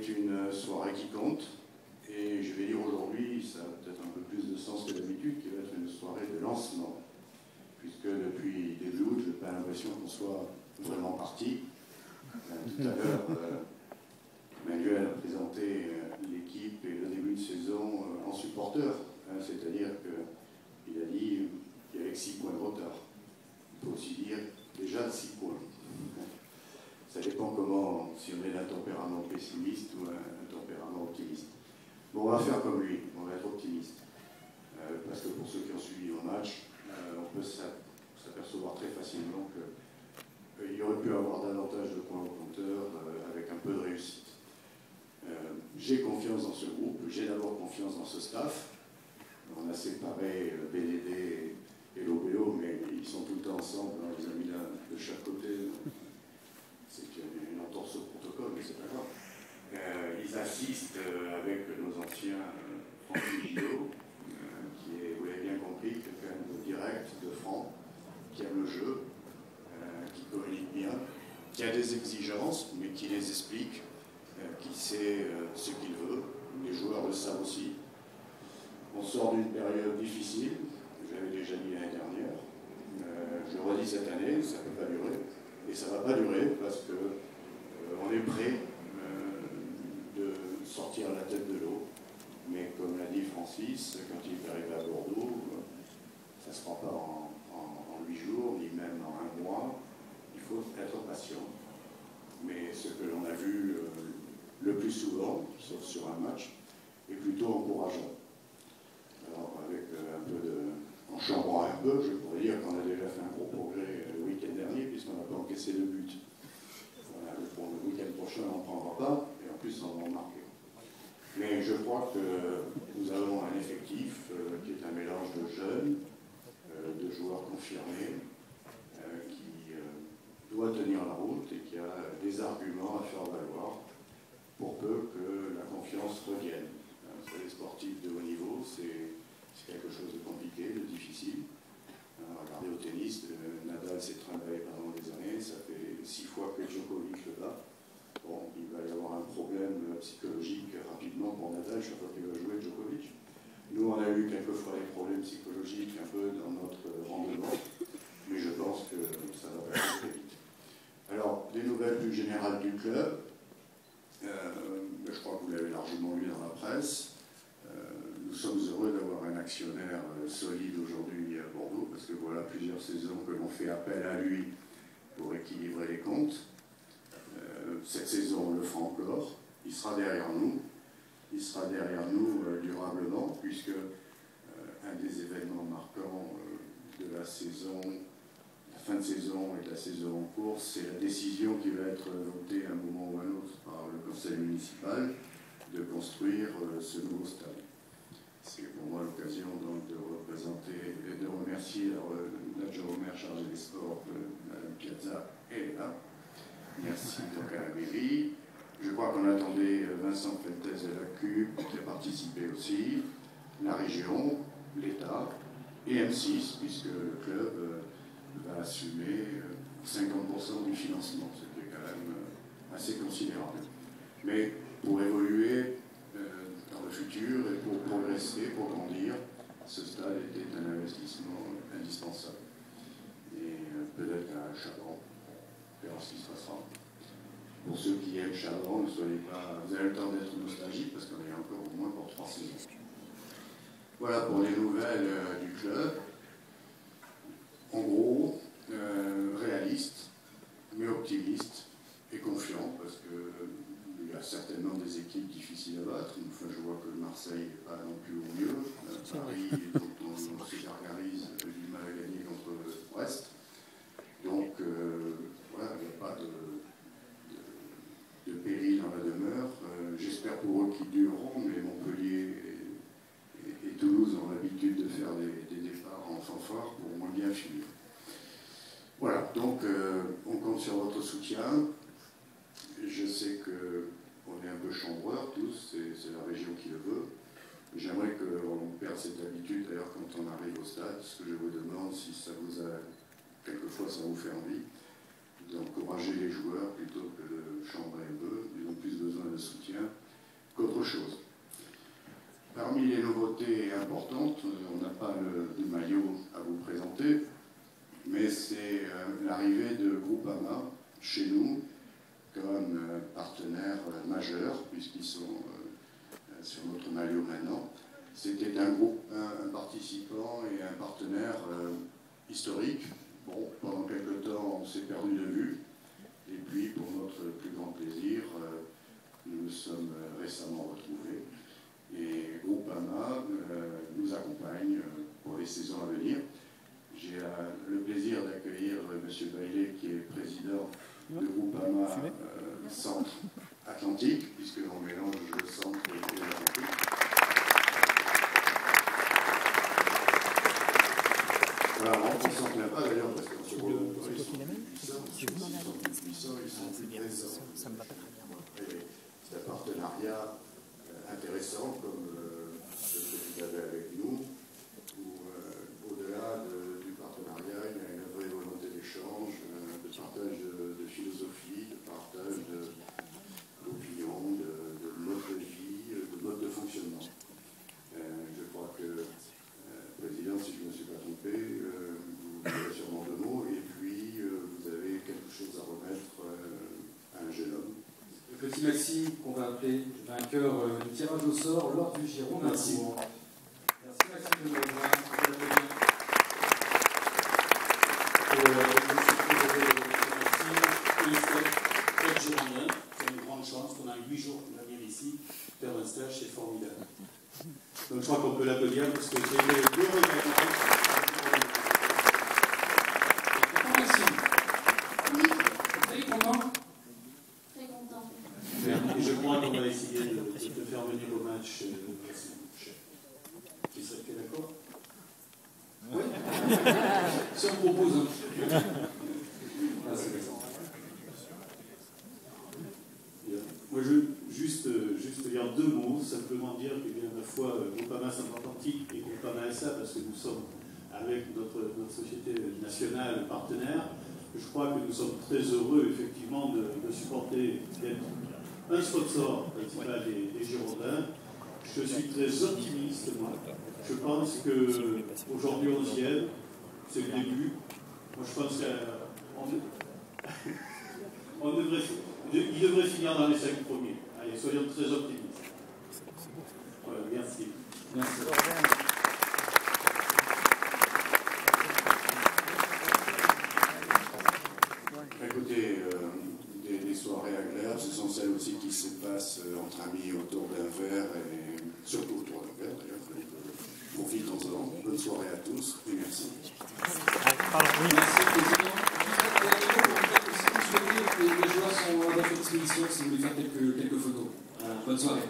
est une soirée qui compte, et je vais dire aujourd'hui, ça a peut-être un peu plus de sens que d'habitude, qui va être une soirée de lancement, puisque depuis début août, je n'ai pas l'impression qu'on soit vraiment parti. Tout à l'heure, Manuel a présenté l'équipe et le début de saison en supporteur, c'est-à-dire qu'il a dit qu'il y avait 6 points de retard. Il faut aussi dire déjà 6 points. Ça dépend comment, si on est d'un tempérament pessimiste ou un tempérament optimiste. Bon, on va faire comme lui, on va être optimiste. Parce que pour ceux qui ont suivi le match, on peut s'apercevoir très facilement qu'il y aurait pu avoir davantage de points au compteur avec un peu de réussite. J'ai confiance dans ce groupe, j'ai d'abord confiance dans ce staff. On a séparé BDD et l'OBO, mais ils sont tout le temps ensemble, on les a mis de chaque côté. C'est une entorse au protocole, mais c'est pas grave. Ils assistent avec nos anciens Franck Gillot, qui est, vous l'avez bien compris, quelqu'un de direct, de franc, qui aime le jeu, qui communique bien, qui a des exigences, mais qui les explique, qui sait ce qu'il veut. Les joueurs le savent aussi. On sort d'une période difficile, je l'avais déjà dit l'année dernière. Je le redis cette année, ça ne peut pas durer. Et ça ne va pas durer parce qu'on est prêt de sortir la tête de l'eau. Mais comme l'a dit Francis, quand il est arrivé à Bordeaux, ça ne se fera pas en 8 jours, ni même en 1 mois. Il faut être patient. Mais ce que l'on a vu le plus souvent, sauf sur un match, est plutôt encourageant. Alors avec un peu de... En chambrant un peu, je pourrais dire qu'on a déjà fait un gros progrès le week-end dernier, puisqu'on n'a pas encaissé de but. Voilà, pour le week-end prochain, on n'en prendra pas, et en plus, on va en marquer. Mais je crois que nous avons un effectif qui est un mélange de jeunes, de joueurs confirmés, qui doit tenir la route et qui a des arguments à faire valoir pour peu que la confiance revienne. Sur les sportifs de haut niveau, c'est quelque chose de compliqué, de difficile. Regardez au tennis, Nadal s'est trimballé pendant des années, ça fait 6 fois que Djokovic le bat. Bon, il va y avoir un problème psychologique rapidement pour Nadal chaque fois qu'il va jouer Djokovic. Nous, on a eu quelquefois des problèmes psychologiques un peu dans notre rendement, mais je pense que ça va passer très vite. Alors, des nouvelles plus générales du club. Je crois que vous l'avez largement lu dans la presse. Nous sommes heureux d'avoir un actionnaire solide aujourd'hui à Bordeaux, parce que voilà plusieurs saisons que l'on fait appel à lui pour équilibrer les comptes. Cette saison, on le fera encore. Il sera derrière nous. Il sera derrière nous durablement, puisque un des événements marquants de la saison, la fin de saison et de la saison en cours, c'est la décision qui va être votée à un moment ou à un autre par le conseil municipal de construire ce nouveau stade. C'est pour moi l'occasion donc de représenter et de remercier l'adjoint au maire chargé des sports, Mme Piazza, est là. Merci donc à la mairie. Je crois qu'on attendait Vincent Feltès de la CUP qui a participé aussi, la région, l'État et M6, puisque le club va assumer 50% du financement, ce qui est quand même assez considérable. Mais pour évoluer dans le futur et pour progresser, pour grandir, ce stade était un investissement indispensable. Et peut-être qu'à Chabran, on verra ce qui se passera. Pour ceux qui aiment Chabran, ne soyez pas, vous avez le temps d'être nostalgique parce qu'on est encore au moins pour 3 saisons. Voilà pour les nouvelles du club. En gros, réaliste, mais optimiste et confiant parce qu'il y a certainement des équipes difficiles à battre. Enfin, je vois que Marseille n'est pas non plus au mieux. Paris, dont on se gargarise, a du mal à gagner contre Brest. Donc, voilà, il n'y a pas de péril dans la demeure. J'espère pour eux qu'ils dureront, mais Montpellier et Toulouse ont l'habitude de faire des départs en fanfare pour moins bien finir. Voilà, donc on compte sur votre soutien. Je sais qu'on est un peu chambreurs tous, c'est la région qui le veut. J'aimerais qu'on perde cette habitude, d'ailleurs, quand on arrive au stade, ce que je vous demande, si ça vous a, quelquefois ça vous fait envie, d'encourager les joueurs plutôt que de chambrer un peu. Ils ont plus besoin de soutien. importante. On n'a pas de maillot à vous présenter, mais c'est l'arrivée de Groupama chez nous comme partenaire majeur, puisqu'ils sont sur notre maillot maintenant. C'était un participant et un partenaire historique. Bon, pendant quelque temps, on s'est perdu de vue. Et puis, pour notre plus grand plaisir, nous nous sommes récemment retrouvés. Et Groupama nous accompagne pour les saisons à venir. J'ai le plaisir d'accueillir M. Bailey, qui est président de Groupama Centre Atlantique, puisque l'on mélange le centre et l'Atlantique. Voilà, on ne s'en plaint pas d'ailleurs, parce qu'on se voit ils sont puissants, ils sont plus présents. C'est un partenariat intéressant, comme ce que vous avez avec nous, où au-delà du partenariat, il y a une vraie volonté d'échange, de partage de philosophie, de partage d'opinions, de mode de vie, de mode de fonctionnement. Je crois que, Président, si je ne me suis pas trompé, vous avez sûrement deux mots, et puis vous avez quelque chose à remettre à un jeune homme. Le petit Maxime, qu'on va appeler vainqueur du tirage au sort lors du Giron. Merci. Merci Maxime de nous rejoindre. C'est une grande chance qu'on a 8 jours qu'on vient ici faire un stage, c'est formidable. Donc je crois qu'on peut l'applaudir parce que c'est les deux regagnants. Maxime. Oui. Vous êtes content? Très content. Et je crois qu'on va essayer de faire venir au match la semaine prochaine. Tu serais d'accord? Oui. Si on propose. Moi, juste dire deux mots, simplement dire que bien à la fois Groupama Centre-Atlantique et Groupama SA, parce que nous sommes avec notre société nationale partenaire, je crois que nous sommes très heureux effectivement de supporter, d'être un sponsor principal des Girondins. Je suis très optimiste, moi. Je pense qu'aujourd'hui 11e, c'est le début. Moi je pense qu'il devrait finir dans les 5 premiers. Allez, soyons très optimistes. Voilà, merci. Merci. Écoutez, des soirées agréables, ce sont celles aussi qui se passent entre amis autour d'un verre, et surtout autour d'un verre d'ailleurs. Profitons-en. Bonne soirée à tous et merci. Merci, Président. Les joueurs sont à votre disposition si vous voulez faire quelques photos. Bonne soirée.